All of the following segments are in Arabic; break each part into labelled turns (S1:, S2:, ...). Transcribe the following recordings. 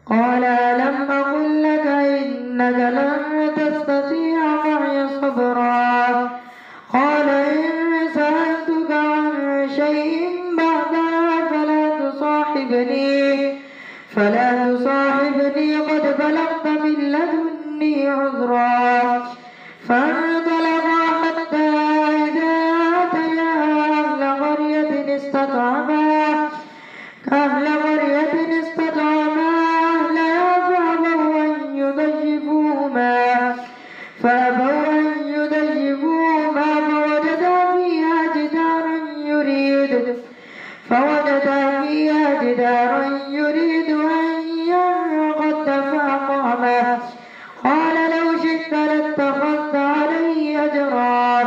S1: قال ألم أقل لك إنك لن تستطيع معي صبرا قال إن سألتك عن شيء بعدها فلا تصاحبني قد بلغت من لدني عذرا فانطلقا حتى إذا أتيا أهل قرية استطعما أهلها فأبوا أن يضيفوهما فوجدا فيها جدارا يريد أن ينقض فأقامه قال لو شئت لاتخذت عليه أجرا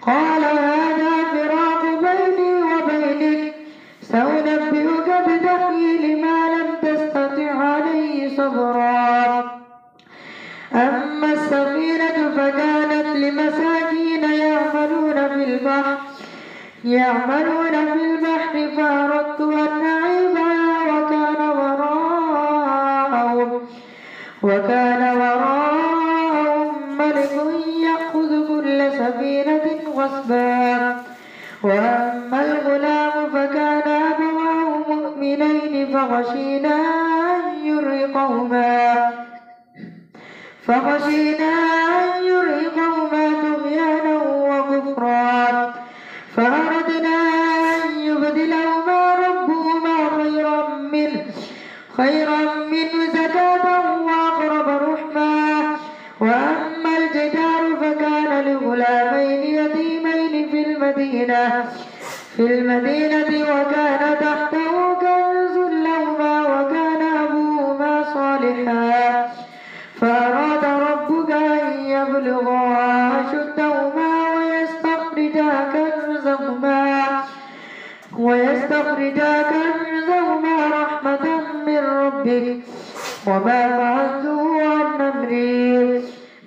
S1: قال هذا فراق بيني وبينك سأنبئك بتأويل ما لم تستطع عليه صبرا أما السفينة فكانت لمساكين يعملون في البحر فأردت أن أعيبها وكان وراءهم ملك يأخذ كل سفينة غصبا وأما الغلام فكان أبواه مؤمنين فخشينا أن يرهقهما طغيانا وكفرا فأردنا أن يبدلهما ربهما خيرا منه زكاة وأقرب رحما وأما الجدار فكان لغلامين يتيمين في المدينة وكان تحته كنز لهما وكان أبوهما صالحا فأراد ربك أن يبلغا أشدهما ويستخرجا كنزهما رحمة من ربك وما فعلته عن أمري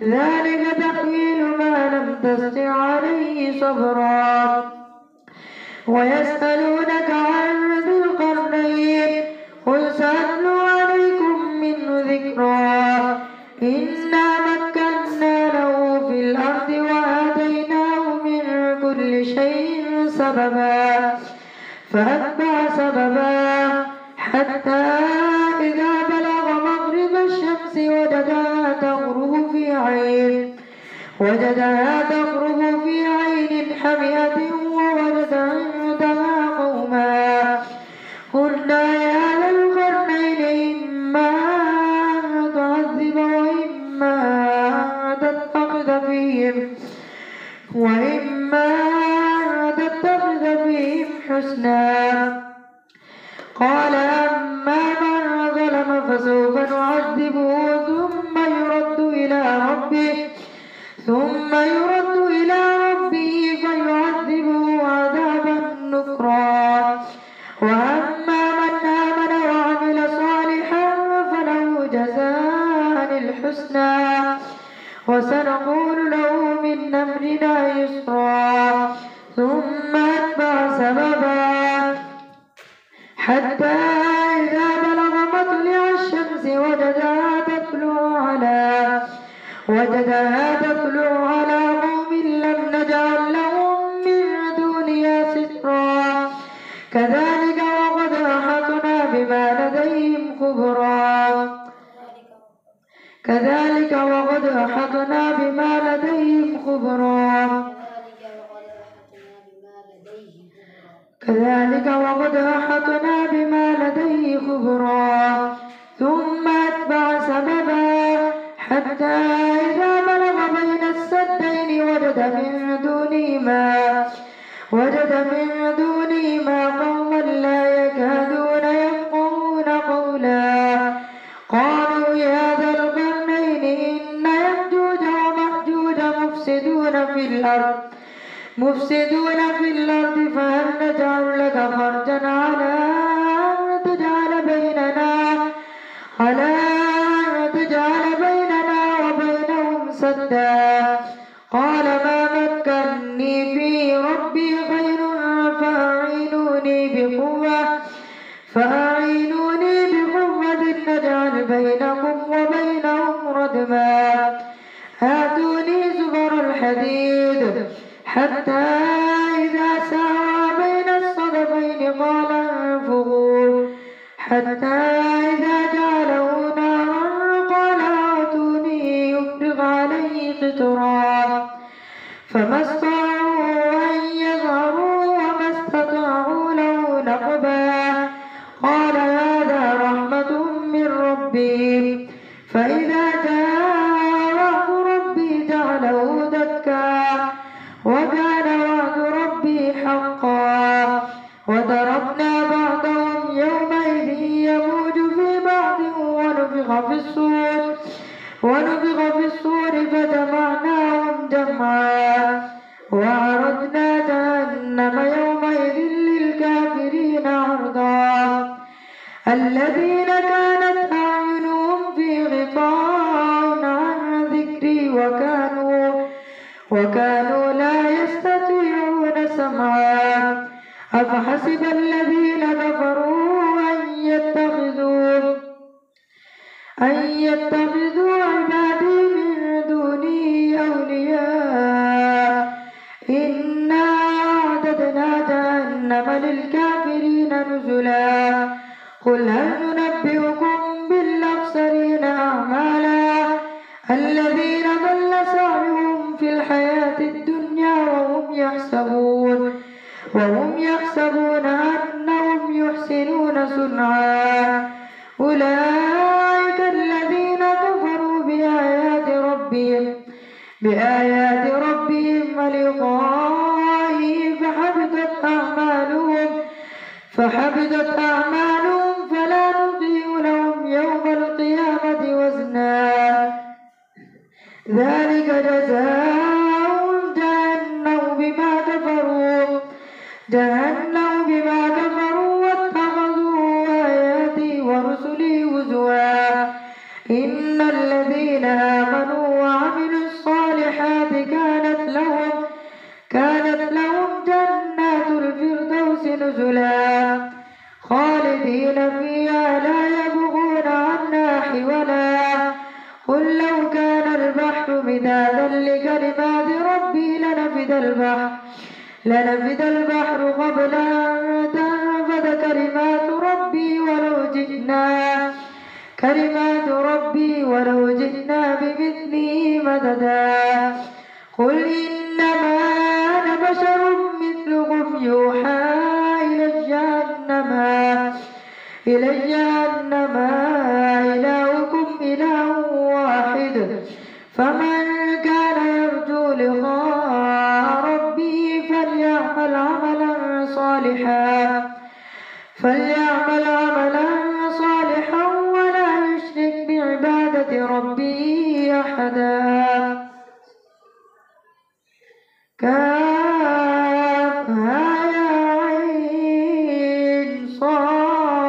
S1: ذلك تأويل ما لم تستطع عليه صبرا ويسألونك عن ذي القرنين قل سأتلو عليكم منه ذكرا إنا مكنا له في الأرض وآتيناه من كل شيء سببا فأتبع سببا حتى إذا بلغ مغرب الشمس وجدها تغرب في عين حمئة ووجد عندها قوما قلنا يا ذا القرنين إما أن تعذب وإما أن تتخذ فيهم حسنا قال أما من ظلم فسوف نعذبه ثم يرد إلى ربه فيعذبه عذابا نكرا وأما من آمن وعمل صالحا فله جزاء الحسنى وسنقول له من أمرنا يسرا ثم أتبع سببا حتى إذا بلغ مطلع الشمس وجدها تطلع على قوم لم نجعل لهم من دونها سترا كذلك وقد أحطنا بما لديهم خبرا ثم أتبع سببا حتى إذا بلغ بين السدين وجد من دونهما قوما لا يكادون يفقهون قولا قالوا يا ذا القرنين إن يأجوج ومأجوج مفسدون في الأرض فهل نجعل لك خرجا على أن تجعل بيننا وبينهم سدا قال ما مكني في ربي خير فأعينوني بقوة نجعل حتى إذا جعله نارا قال ائتوني أفرغ عليه قطرا فما استطاعوا أن يظهروا وما استطاعوا له نقبا قال هذا رحمة من ربي فإذا جاء وعد ربي جعله دكا وكان وعد ربي حقا وضربنا بعضهم يومئذ يموج في بعض ونفخ في الصور فجمعناهم جمعا وعرضنا جهنم يومئذ للكافرين عرضا الذين كانت أعينهم في غطاء عن ذكري وكانوا لا يستطيعون سمعا أفحسب الذين كفروا أن يتخذوا عبادي من دوني أولياء إنا أعتدنا جهنم للكافرين نزلا قل هل ننبئكم بالأخسرين أعمالا الذين ضل سعيهم في الحياة الدنيا وهم يحسبون أنهم يحسنون صنعا أولئك الذين كفروا بآيات ربهم ولقائه فحبطت أعمالهم فلا نطيع لهم يوم القيامة وزنا ذلك جزاؤهم جهنم بما كفروا واتخذوا آياتي ورسلي هزوا إن الذين آمنوا وعملوا الصالحات كانت لهم جنات الفردوس نزلا خالدين فيها لا يبغون عنها حولا قل لو كان البحر مدادا لكلمات ربي لنفد البحر قبل أن تنفد كلمات ربي ولو جئنا بمثله مددا قل إنما أنا بشر مثلكم يوحى إلي أنما إلهكم إله واحد فمن كان يرجو لقاء ربه فليعمل عملا صالحا ولا يشرك بعبادة ربه أحدا كافها يا عين صاد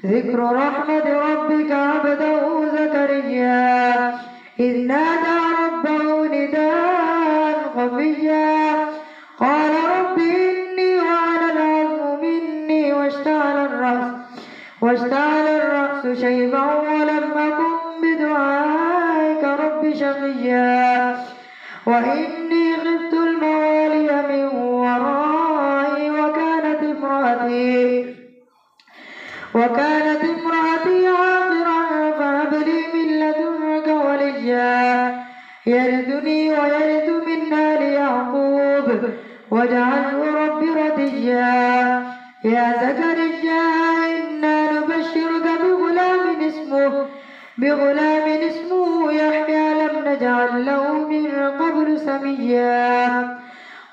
S1: ذكر رحمة ربك عبده زكريا إذ نادى ربه نداء خفيا قال رب إني وعن العظم مني واشتعل الرأس شيبا ولم أكن بدعائك رب شقيا وإني خفت الموالي من ورائي وكانت امرأتي عاقرا فهب لي من لدنك وليا يرثني ويرث من آل يعقوب واجعله رب رضيا يا زكريا إنا نبشرك بغلام اسمه يحيى لم نجعل له من قبل سميا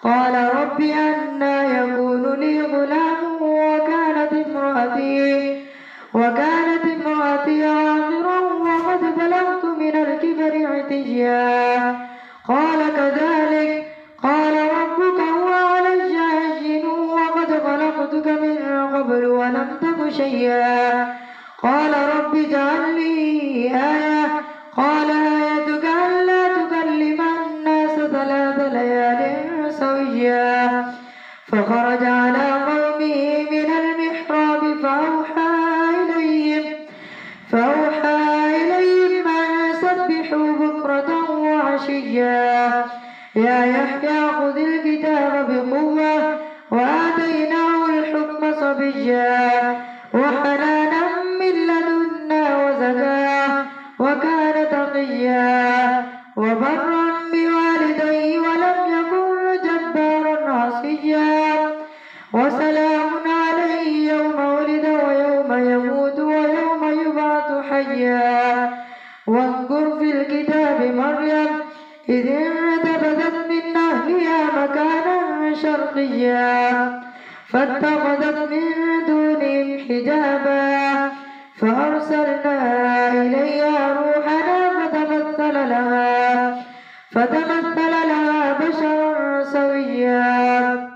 S1: قال رب أنى يكون لي غلام وكانت امرأتي عاقرا وقد بلغت من الكبر عتيا قال كذلك قال ربك هو علي هين وقد خلقتك من قبل ولم تك شيئا قال رب اجعل لي آية قال آيتك ألا تكلم الناس 3 ليال سويا فخرج على قومه من المحراب فأوحى إليهم أن سبحوا بكرة وعشيا يا يحيى خذ الكتاب بقوة وآتيناه الحكم صبيا وحنانا من لدنا وزكاة وكان تقيا وبرا بوالديه ولم يكن جبارا عصيا وسلام عليه يوم ولد ويوم يموت ويوم يبعث حيا واذكر في الكتاب مريم إذ انتبذت من أهلها مكانا شرقيا فاتخذت من دونهم حجابا فأرسلنا إليها روحنا فتمثل لها بشرا سويا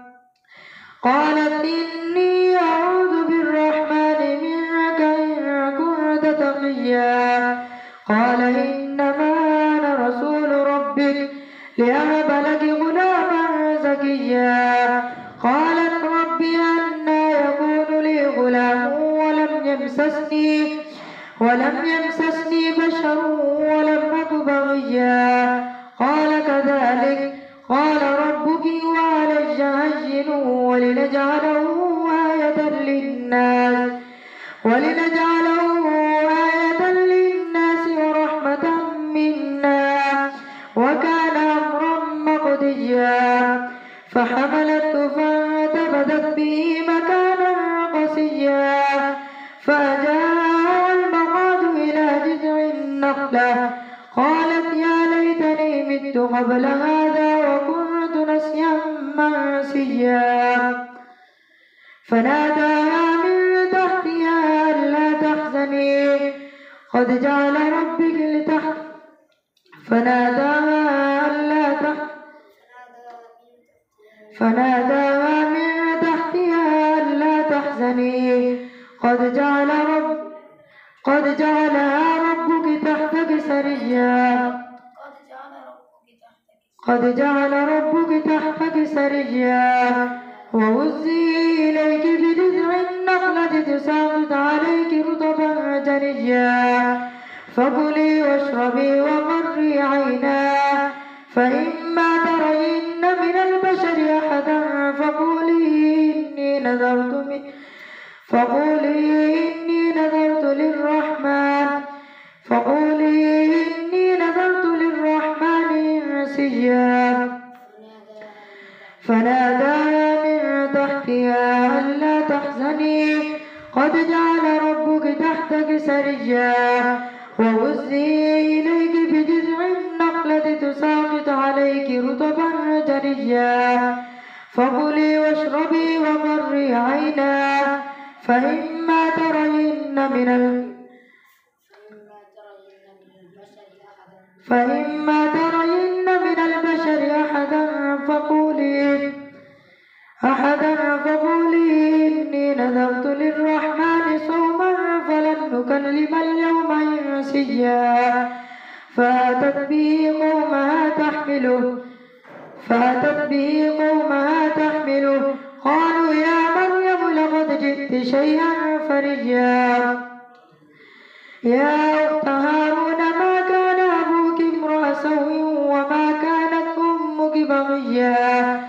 S1: قالت إني أعوذ بالرحمن منك إن كنت تقيا قال إنما أنا رسول ربك لأهب لك غلاما زكيا قالت رب أنى يكون لي غلام ولم يمسسني بشر ولم أك بغيا قال كذلك قال ربك وعلي هين ولنجعله آية للناس ورحمة منا وكان أمرا مقضيا فحملته فانتبذت به مكانا قصيا فأجاء المخاض إلى جذع النخلة قالت يا ليتني مت قبل هذا وكنت نسيا منسيا فناداها من تحتها ألا تحزني قد جعل ربك فناداها من تحتها ألا تحزني قد جعلها ربك تحتك سريا وهزي إليك بجذع النخلة تساقط عليك رطبا جنيا فكلي واشربي وقري عينا فإما ترين من البشر أحدا فقولي إني نذرت للرحمن سيا فناداها من تحتها ألا تحزني قد جعل ربك تحتك سريا وهزي إليك بجذع النخلة تساقط عليك رطبا جنيا فكلي واشربي وقري عينا فإما ترين من البشر أحدا فقولي إني نذرت للرحمن صوما فلن نكلم اليوم إنسيا فأتت به قومها تحمله قالوا يا مريم لقد جئت شيئا فريا يا أخت هارون ما كان أبوك امرأ سوء وما كانت أمك بغيا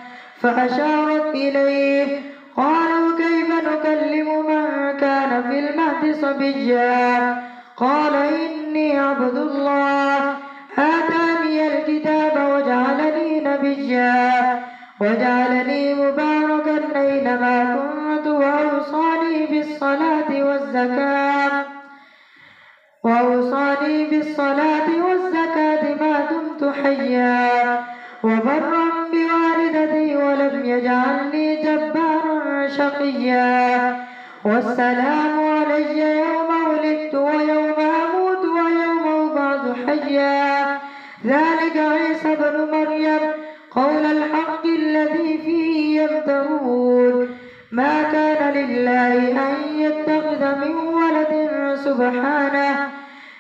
S1: فأشارت إليه قالوا كيف نكلم من كان في المهد صبيا قال إني عبد الله آتاني الكتاب وجعلني نبيا وجعلني مباركا أينما كنت وأوصاني بالصلاة والزكاة ما دمت حيا وبرا بوالدتي ولم يجعلني جبارا شقيا والسلام علي يوم ولدت ويوم أموت ويوم أبعث حيا ذلك عيسى بن مريم قول الحق الذي فيه يمترون ما كان لله أن يتخذ من ولد سبحانه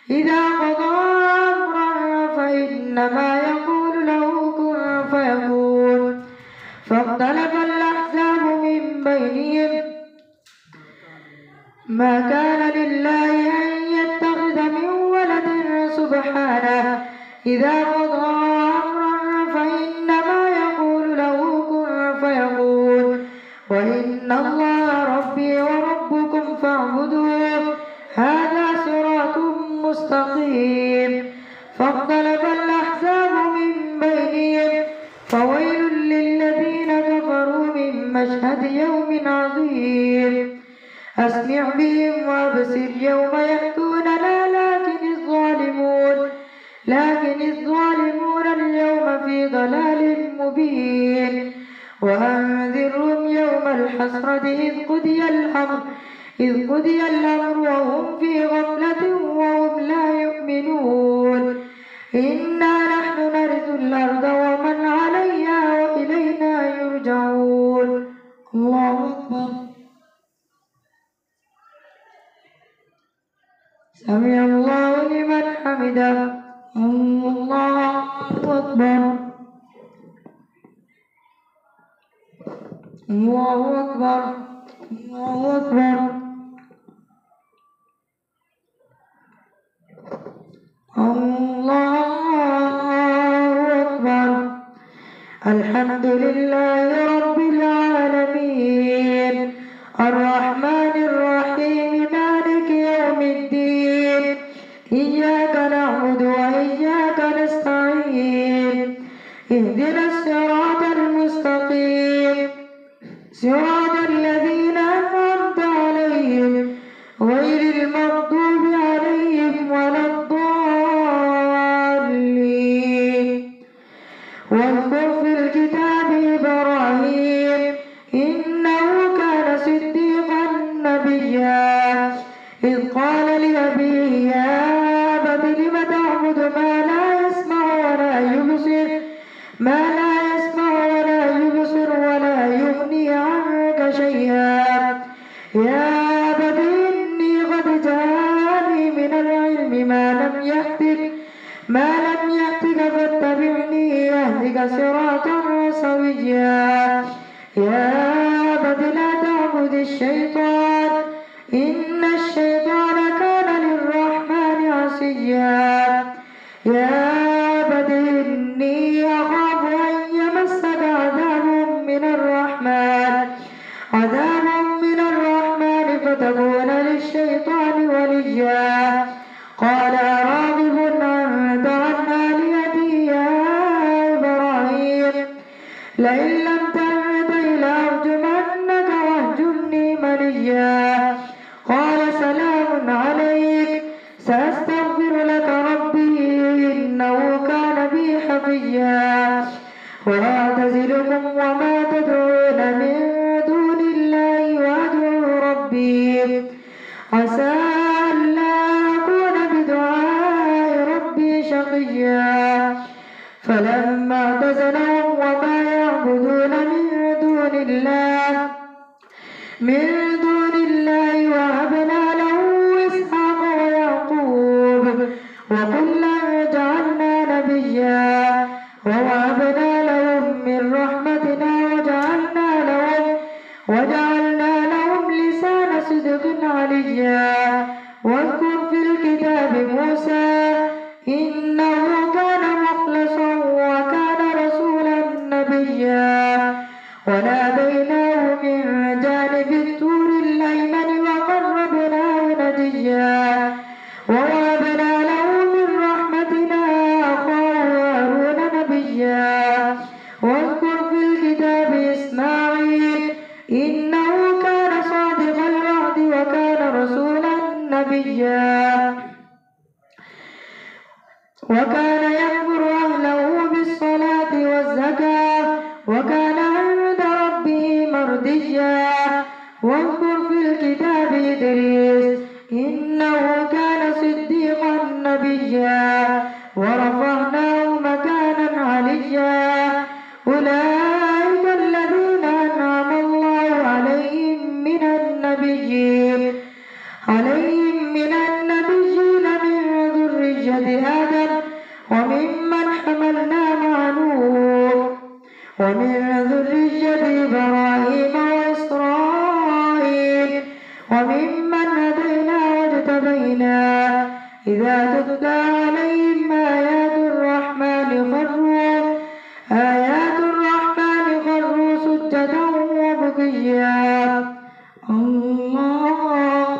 S1: إذا قضى أمرا فإنما يقول له كن فيكون فاختلف الأحزاب من بينهم ما كان لله أن يتخذ من ولد سبحانه إذا قضى أمرا فإنما يقول له كن فيكون وإن الله ربي وربكم فاعبدوه فاعبدوه هذا صراط مستقيم فاختلف الأحزاب من بينهم فويل للذين كفروا من مشهد يوم عظيم أسمع بهم وأبصر يوم يأتوننا لكن الظالمون اليوم في ضلال مبين وأنذرهم يوم الحسرة إذ قضي الأمر وهم في غفلة وهم لا يؤمنون إنا نحن نرث الأرض ومن عليها وإلينا يرجعون الله أكبر سمع الله لمن حمده الله أكبر الله أكبر الله أكبر الله أكبر الحمد لله رب العالمين الرحمن الرحيم مالك يوم الدين إياك نعبد وإياك نستعين اهدنا الصراط المستقيم صراط الذين أنعمت عليهم غير المغضوب عليهم ولا الضالين واذكر في الكتاب إبراهيم إنه كان صديقا نبيا إذ قال لأبيه يا أبت لم تعبد ما لا يسمع ولا يبصر ولا يغني عنك شيئا يا أبت إني قد جاءني من العلم ما لم يأتك فاتبعني أهدك صراطا سويا يا أبت لا تعبد الشيطان إن الشيطان كان للرحمن عصيا يا أبت إني أخاف أن يمسك عذاب من الرحمن فتكون للشيطان وليا قال راغب أنت عن آلهتي يا إبراهيم لئن لم تنته لأرجمنك واهجرني مليا قال سلام عليك سأستغفر لك ربي إنه كان بي حفيا وأعتزلكم وما تدعون من دون الله وأدعو ربي عسى ألا أكون بدعاء ربي شقيا فلما اعتزلهم وما يعبدون من دون الله وهبنا له إسحاق ويعقوب وكلا جعلنا نبيا ووهبنا لهم من رحمتنا وجعلنا لهم لسان صدق عليا واذكر في الكتاب موسى إنه كان مخلصا وكان رسولا نبيا وناديناه من جانب الطور الأيمن وقربناه نجيا ووهبنا له من رحمتنا أخاه هارون نبيا واذكر في الكتاب إسماعيل إنه كان صادق الوعد وكان رسولا نبيا وكان يأمر أهله بالصلاة والزكاة وكان عند ربه مرضيا واذكر في الكتاب إدريس إنه كان صديقا نبيا ورفعناه مكانا عليا أولئك الذين أنعم الله عليهم من النبيين من ذرية آدم وممن حملنا مع نوح ومن ذرية إبراهيم وإسرائيل وممن هدينا واجتبينا إذا تتلى عليهم آيات الرحمن خروا سجدا وبكيا الله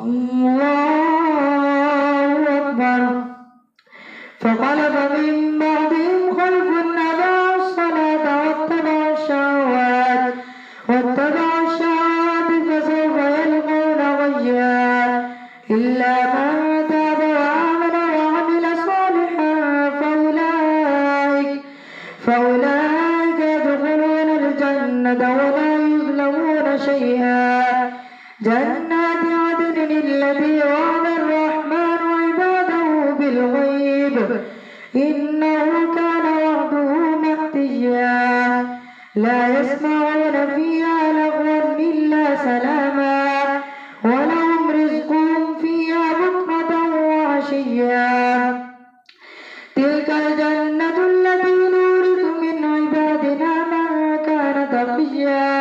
S1: الله أكبر. فخلف من بعدهم خلف أضاعوا الصلاة واتبعوا الشهوات فسوف يلقون غيا إلا من تاب وآمن وعمل صالحا فأولئك يدخلون الجنة ولا يظلمون شيئا. جنات عدن التي وعد الرحمن عباده بالغيب إنه كان وعده مأتيا. لا يسمعون فيها لغوا إلا سلاما ولهم رزقهم فيها بكرة وعشيا. تلك الجنة التي نورث من عبادنا من كان تقيا.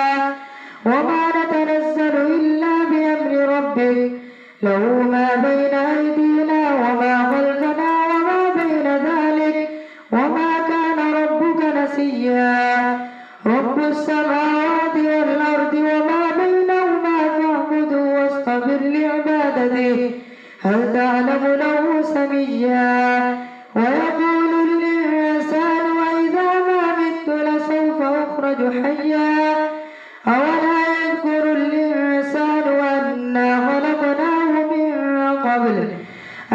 S1: وما نتنزل إلا بأمر ربك له ما بين أيدينا وما خلفنا وما بين ذلك وما كان ربك نسيا. رب السماوات والأرض وما بينهما فاعبده واصطبر لعبادته هل تعلم له سميا. ويقول الإنسان وإذا ما مت لسوف أخرج حيا. أولا يذكر الإنسان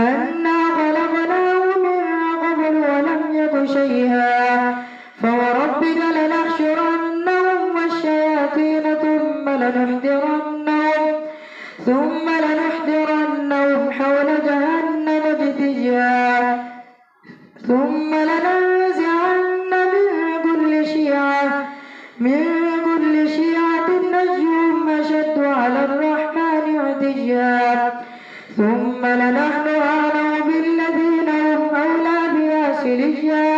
S1: أنا خلقناه من قبل ولم يك شيئا. فوربك لنحشرنهم والشياطين ثم لنحضرنهم حول جهنم جثيا. ثم لننزعن من كل شيعة أيهم أشد على الرحمن عتيا. ثم لنحن أعلم بالذين هم أولى بها صليا.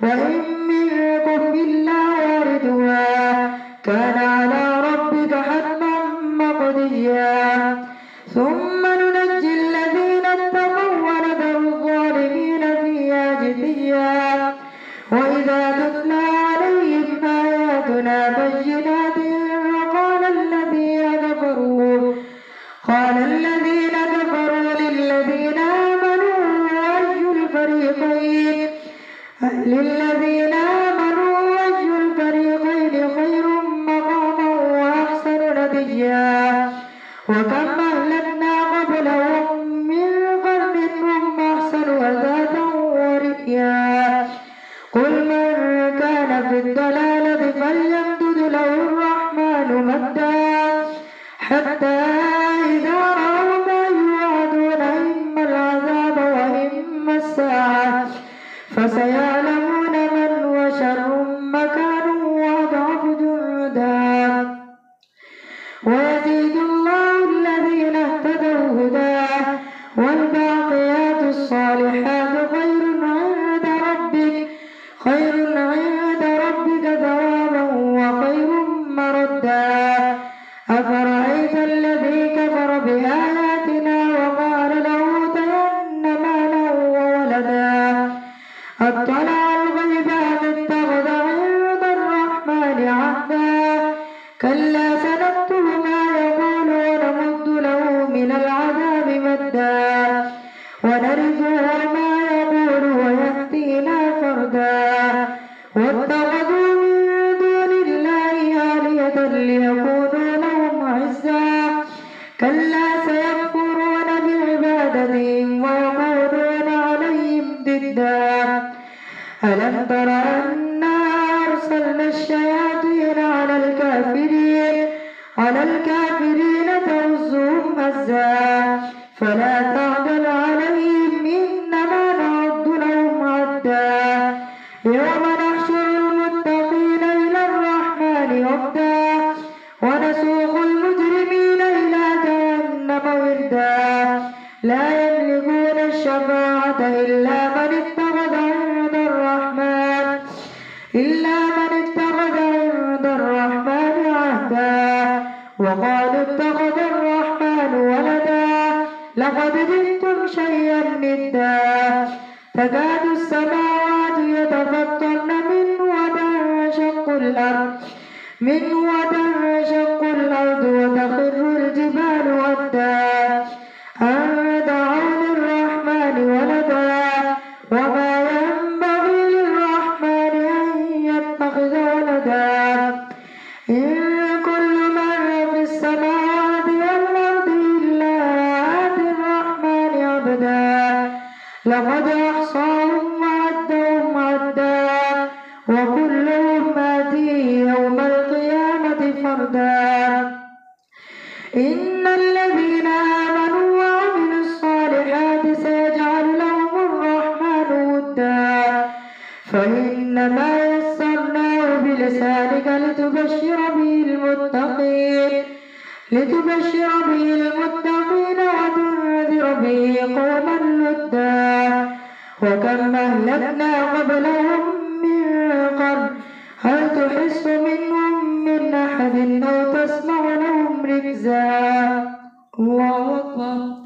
S1: وإن منكم إلا واردها كان على ربك حتما مقضيا. ثم ننجي الذين اتقوا ونذر الظالمين فيها جثيا. وإذا تتلى عليهم آياتنا بينات قال الذين كفروا للذين آمنوا أي الفريقين خير مقاما وأحسن نديا. وكم أهلكنا قبلهم من قرن هم أحسن أثاثا ورئيا. قل من كان في الضلالة فليمدد له الرحمن مدا حتى إذا رأوا ما يوعدون إما العذاب وإما الساعة فسيعلمون من هو شر مكانا وأضعف جندا. ويزيد الله الذين اهتدوا هدى والباقيات الصالحات خير عند ربك ثوابا وخير مردا. أفرأيت الذي كفر بآياتنا وقال لأوتين مالا وولدا أطلع الغيب أم اتخذ عند الرحمن عهدا. كلا سنكتب ما يقول ونمد له من العذاب مدا ونرثه ما يقول ويأتينا فردا. واتخذوا من دون الله آلهة ليكونوا لهم عزا. كلا سيكفرون بعبادتهم ويقولون عليهم ضدا. ألم تر أنا أرسلنا الشياطين على الكافرين تؤزهم أزا. فلا تعجل عليهم إنما نعد لهم عدا. يوم نحشر المتقين إلى الرحمن وفدا ونسوق المجرمين إلى جهنم وردا. لا يملكون الشفاعة إلا من اتخذ عند الرحمن عهدا. وقالوا اتخذ الرحمن ولدا لقد جئتم شيئا ندا. تكاد السماوات يتفطرن منه وتنشق الأرض وتخر الجبال هدا. لقد أحصاهم وعدهم عدا وكلهم آتيه يوم القيامة فردا إن الذين آمنوا وعملوا الصالحات سيجعل لهم الرحمن ودا فإنما يسرناه بلسانك لتبشر به المتقين وتنذر به قوما لدا وكم أهلكنا قبلهم من قرن هل تحس منهم من أحد أو تسمع لهم ركزا الله أكبر.